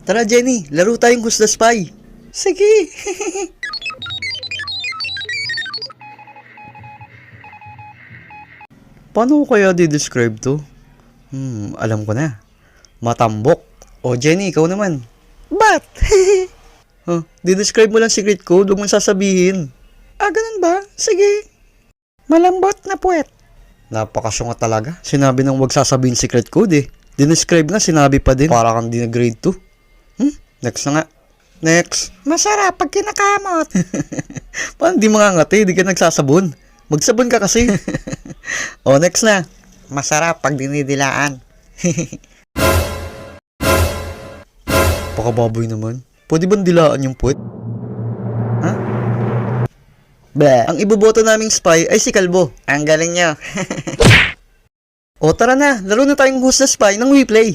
Tara Jenny, laro tayong Who's the Spy. Sige. Paano ko kaya di-describe to? Alam ko na. Matambok. O Jenny, ikaw naman. Ba't? Di-describe mo lang secret code, huwag mong sasabihin. Ganun ba? Sige. Malambot na puwet. Napakasyunga talaga. Sinabi nang huwag sasabihin secret code eh. Dinescribe na, sinabi pa din. Para kang di na grade 2. Next na nga. Next. Masarap pag kinakamot. Paano di mangangati? Di ka nagsasabon. Magsabon ka kasi. O, next na. Masarap pag dinidilaan. Pakababoy naman. Pwede ba dilaan yung puwet? Bleh. Ang iboboto naming spy ay si Kalbo. Ang galing nyo. O tara na, laro na tayong Who's the Spy ng WePlay.